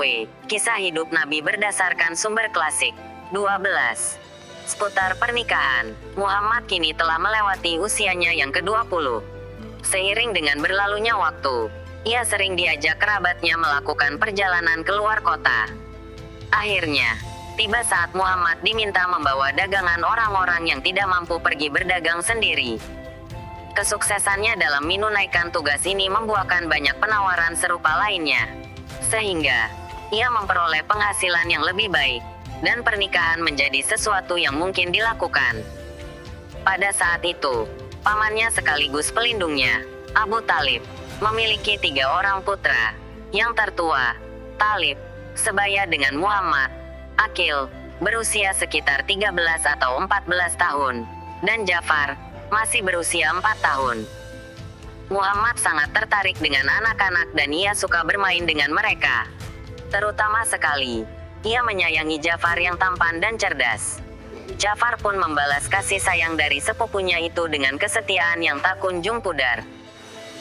KW, kisah hidup Nabi berdasarkan sumber klasik. 12. Seputar pernikahan, Muhammad kini telah melewati usianya yang ke-20. Seiring dengan berlalunya waktu, ia sering diajak kerabatnya melakukan perjalanan keluar kota. Akhirnya, tiba saat Muhammad diminta membawa dagangan orang-orang yang tidak mampu pergi berdagang sendiri. Kesuksesannya dalam menunaikan tugas ini membuahkan banyak penawaran serupa lainnya, sehingga ia memperoleh penghasilan yang lebih baik, dan pernikahan menjadi sesuatu yang mungkin dilakukan. Pada saat itu, pamannya sekaligus pelindungnya, Abu Talib, memiliki 3 orang putra. Yang tertua, Talib, sebaya dengan Muhammad, Aqil, berusia sekitar 13 atau 14 tahun, dan Ja'far, masih berusia 4 tahun. Muhammad sangat tertarik dengan anak-anak dan ia suka bermain dengan mereka. Terutama sekali, ia menyayangi Ja'far yang tampan dan cerdas. Ja'far pun membalas kasih sayang dari sepupunya itu dengan kesetiaan yang tak kunjung pudar.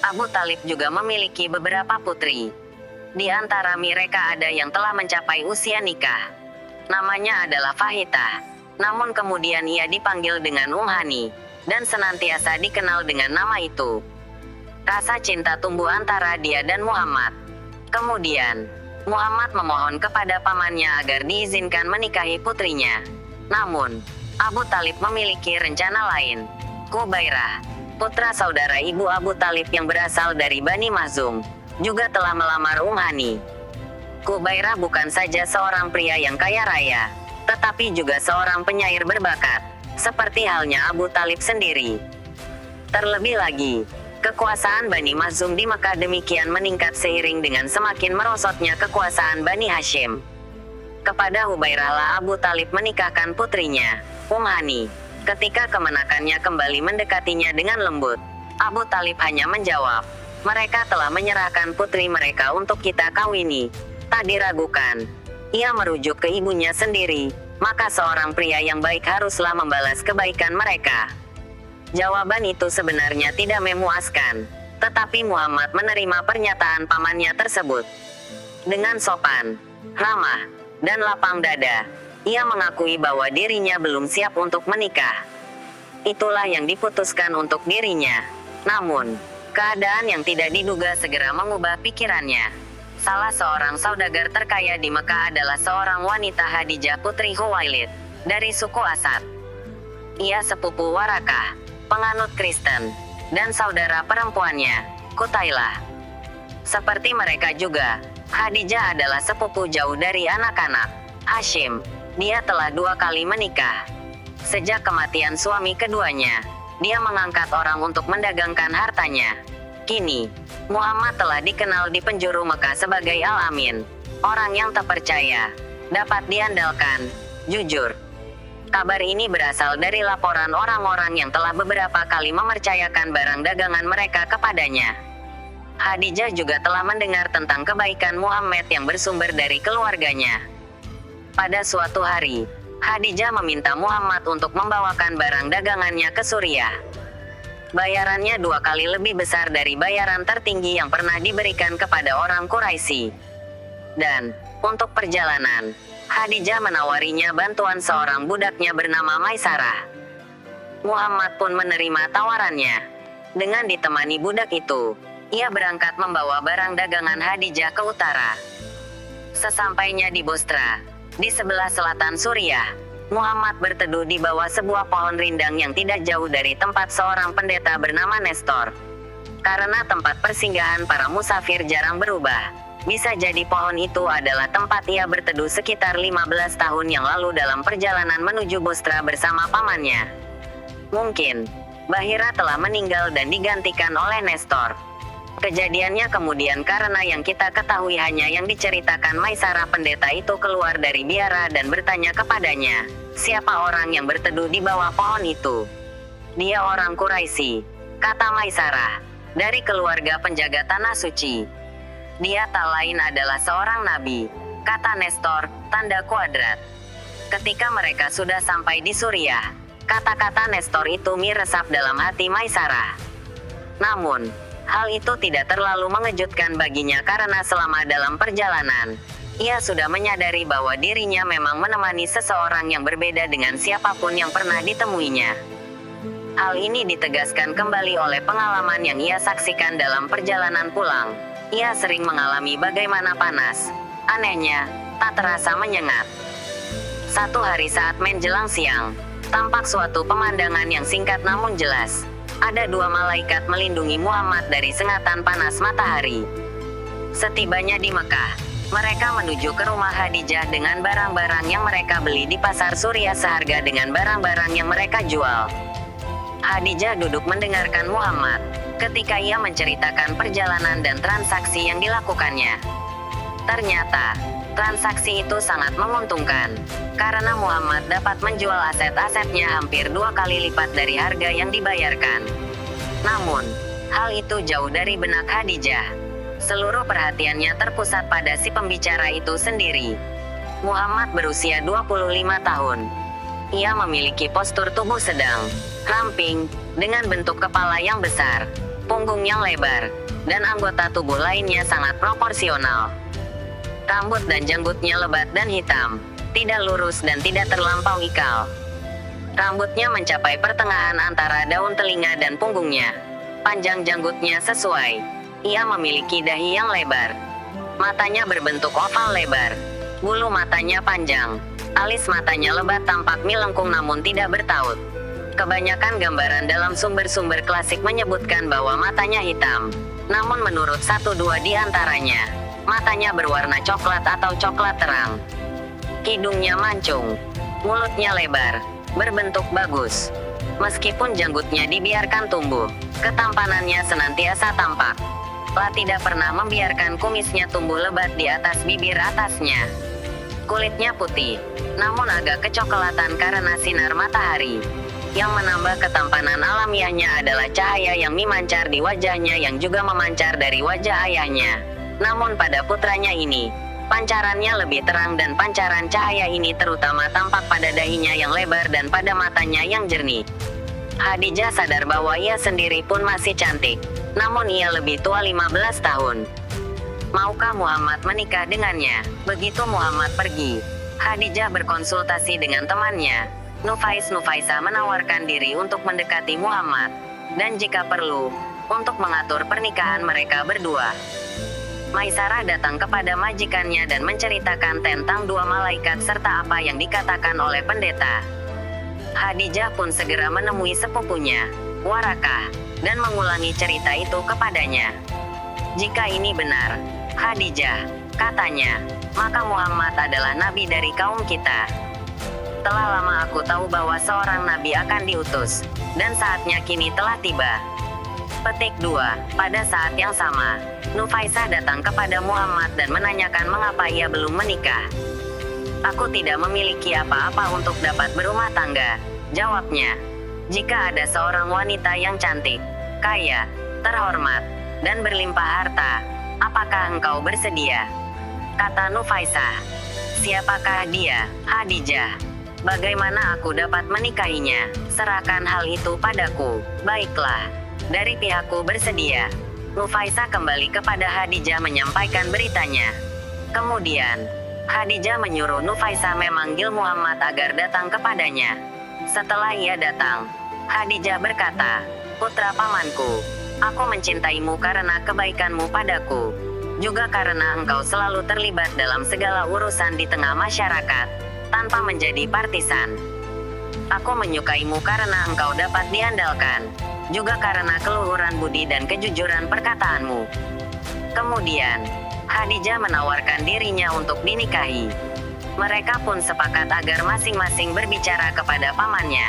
Abu Talib juga memiliki beberapa putri. Di antara mereka ada yang telah mencapai usia nikah. Namanya adalah Fahitah, namun kemudian ia dipanggil dengan Hani, dan senantiasa dikenal dengan nama itu. Rasa cinta tumbuh antara dia dan Muhammad. Kemudian, Muhammad memohon kepada pamannya agar diizinkan menikahi putrinya. Namun, Abu Talib memiliki rencana lain. Qubairah, putra saudara ibu Abu Talib yang berasal dari Bani Makhzum, juga telah melamar Hani. Qubairah bukan saja seorang pria yang kaya raya, tetapi juga seorang penyair berbakat, seperti halnya Abu Talib sendiri. Terlebih lagi, kekuasaan Bani Makhzum di Mekah demikian meningkat seiring dengan semakin merosotnya kekuasaan Bani Hashim. Kepada Hubairah lah Abu Talib menikahkan putrinya, Hani. Ketika kemenakannya kembali mendekatinya dengan lembut, Abu Talib hanya menjawab, "Mereka telah menyerahkan putri mereka untuk kita kawini." Tak diragukan, ia merujuk ke ibunya sendiri, maka seorang pria yang baik haruslah membalas kebaikan mereka. Jawaban itu sebenarnya tidak memuaskan, tetapi Muhammad menerima pernyataan pamannya tersebut. Dengan sopan, ramah, dan lapang dada, ia mengakui bahwa dirinya belum siap untuk menikah. Itulah yang diputuskan untuk dirinya. Namun, keadaan yang tidak diduga segera mengubah pikirannya. Salah seorang saudagar terkaya di Mekah adalah seorang wanita Khadijah putri Khuwailid, dari suku Asad. Ia sepupu Warakah, penganut Kristen, dan saudara perempuannya, Qutailah. Seperti mereka juga, Khadijah adalah sepupu jauh dari anak-anak Hashim. Dia telah 2 kali menikah. Sejak kematian suami keduanya, dia mengangkat orang untuk mendagangkan hartanya. Kini, Muhammad telah dikenal di penjuru Mekah sebagai Al-Amin, orang yang terpercaya, dapat diandalkan, jujur. Kabar ini berasal dari laporan orang-orang yang telah beberapa kali mempercayakan barang dagangan mereka kepadanya. Khadijah juga telah mendengar tentang kebaikan Muhammad yang bersumber dari keluarganya. Pada suatu hari, Khadijah meminta Muhammad untuk membawakan barang dagangannya ke Suriah. Bayarannya 2 kali lebih besar dari bayaran tertinggi yang pernah diberikan kepada orang Quraisy. Dan, untuk perjalanan, Khadijah menawarinya bantuan seorang budaknya bernama Maisarah. Muhammad pun menerima tawarannya. Dengan ditemani budak itu, ia berangkat membawa barang dagangan Khadijah ke utara. Sesampainya di Bostra, di sebelah selatan Suriah, Muhammad berteduh di bawah sebuah pohon rindang yang tidak jauh dari tempat seorang pendeta bernama Nestor. Karena tempat persinggahan para musafir jarang berubah, bisa jadi pohon itu adalah tempat ia berteduh sekitar 15 tahun yang lalu dalam perjalanan menuju Bostra bersama pamannya. Mungkin, Bahira telah meninggal dan digantikan oleh Nestor. Kejadiannya kemudian karena yang kita ketahui hanya yang diceritakan Maisarah pendeta itu keluar dari biara dan bertanya kepadanya, "Siapa orang yang berteduh di bawah pohon itu?" "Dia orang Quraisy," kata Maisarah, "dari keluarga penjaga tanah suci." "Dia tak lain adalah seorang nabi," kata Nestor, tanda kuadrat. Ketika mereka sudah sampai di Suriah, kata-kata Nestor itu meresap dalam hati Maisarah. Namun, hal itu tidak terlalu mengejutkan baginya karena selama dalam perjalanan, Ia sudah menyadari bahwa dirinya memang menemani seseorang yang berbeda dengan siapapun yang pernah ditemuinya. Hal ini ditegaskan kembali oleh pengalaman yang ia saksikan dalam perjalanan pulang. Ia sering mengalami bagaimana panas, anehnya, tak terasa menyengat. Satu hari saat menjelang siang, tampak suatu pemandangan yang singkat namun jelas. Ada dua malaikat melindungi Muhammad dari sengatan panas matahari. Setibanya di Mekah, mereka menuju ke rumah Khadijah dengan barang-barang yang mereka beli di pasar Surya seharga dengan barang-barang yang mereka jual. Khadijah duduk mendengarkan Muhammad ketika ia menceritakan perjalanan dan transaksi yang dilakukannya. Ternyata, transaksi itu sangat menguntungkan, karena Muhammad dapat menjual aset-asetnya hampir 2 kali lipat dari harga yang dibayarkan. Namun, hal itu jauh dari benak Khadijah. Seluruh perhatiannya terpusat pada si pembicara itu sendiri. Muhammad berusia 25 tahun. Ia memiliki postur tubuh sedang, ramping, dengan bentuk kepala yang besar, punggung yang lebar, dan anggota tubuh lainnya sangat proporsional. Rambut dan janggutnya lebat dan hitam, tidak lurus dan tidak terlampau ikal. Rambutnya mencapai pertengahan antara daun telinga dan punggungnya. Panjang janggutnya sesuai. Ia memiliki dahi yang lebar. Matanya berbentuk oval lebar. Bulu matanya panjang. Alis matanya lebat tampak melengkung namun tidak bertaut. Kebanyakan gambaran dalam sumber-sumber klasik menyebutkan bahwa matanya hitam. Namun menurut 1-2 di antaranya, matanya berwarna coklat atau coklat terang. Hidungnya mancung. Mulutnya lebar, berbentuk bagus. Meskipun janggutnya dibiarkan tumbuh, ketampanannya senantiasa tampak. Lah tidak pernah membiarkan kumisnya tumbuh lebat di atas bibir atasnya. Kulitnya putih, namun agak kecoklatan karena sinar matahari. Yang menambah ketampanan alamiahnya adalah cahaya yang memancar di wajahnya yang juga memancar dari wajah ayahnya. Namun pada putranya ini, pancarannya lebih terang dan pancaran cahaya ini terutama tampak pada dahinya yang lebar dan pada matanya yang jernih. Khadijah sadar bahwa ia sendiri pun masih cantik, namun ia lebih tua 15 tahun. Maukah Muhammad menikah dengannya? Begitu Muhammad pergi, Khadijah berkonsultasi dengan temannya, Nufaisah menawarkan diri untuk mendekati Muhammad, dan jika perlu, untuk mengatur pernikahan mereka berdua. Maisarah datang kepada majikannya dan menceritakan tentang dua malaikat serta apa yang dikatakan oleh pendeta. Khadijah pun segera menemui sepupunya, Warakah, dan mengulangi cerita itu kepadanya. Jika ini benar, Khadijah, katanya, maka Muhammad adalah nabi dari kaum kita. Telah lama aku tahu bahwa seorang nabi akan diutus, dan saatnya kini telah tiba. Petik 2. Pada saat yang sama, Nufaisah datang kepada Muhammad dan menanyakan mengapa ia belum menikah. Aku tidak memiliki apa-apa untuk dapat berumah tangga, jawabnya. Jika ada seorang wanita yang cantik, kaya, terhormat, dan berlimpah harta, apakah engkau bersedia? Kata Nufaisah. Siapakah dia, Khadijah? Bagaimana aku dapat menikahinya? Serahkan hal itu padaku. Baiklah, dari pihakku bersedia. Nufaisah kembali kepada Khadijah menyampaikan beritanya. Kemudian, Khadijah menyuruh Nufaisah memanggil Muhammad agar datang kepadanya. Setelah ia datang, Khadijah berkata, "Putra pamanku, aku mencintaimu karena kebaikanmu padaku, juga karena engkau selalu terlibat dalam segala urusan di tengah masyarakat, tanpa menjadi partisan. Aku menyukaimu karena engkau dapat diandalkan, juga karena keluhuran budi dan kejujuran perkataanmu." Kemudian, Khadijah menawarkan dirinya untuk dinikahi. Mereka pun sepakat agar masing-masing berbicara kepada pamannya.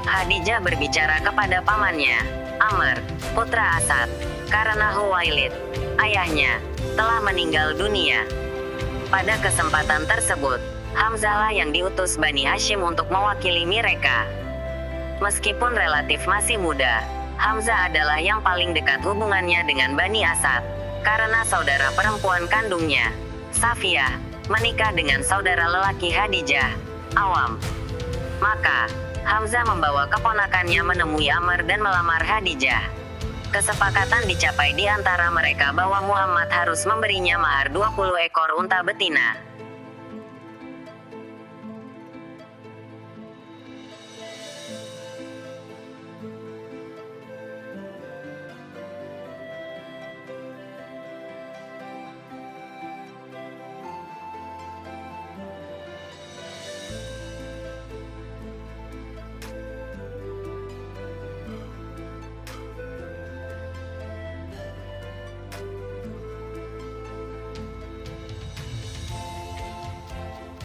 Khadijah berbicara kepada pamannya, Amr, putra Asad, karena Huwailid, ayahnya, telah meninggal dunia. Pada kesempatan tersebut, Hamzah lah yang diutus Bani Hashim untuk mewakili mereka. Meskipun relatif masih muda, Hamzah adalah yang paling dekat hubungannya dengan Bani Asad, karena saudara perempuan kandungnya, Safiyah, menikah dengan saudara lelaki Khadijah, Awam. Maka, Hamzah membawa keponakannya menemui Amr dan melamar Khadijah. Kesepakatan dicapai di antara mereka bahwa Muhammad harus memberinya mahar 20 ekor unta betina.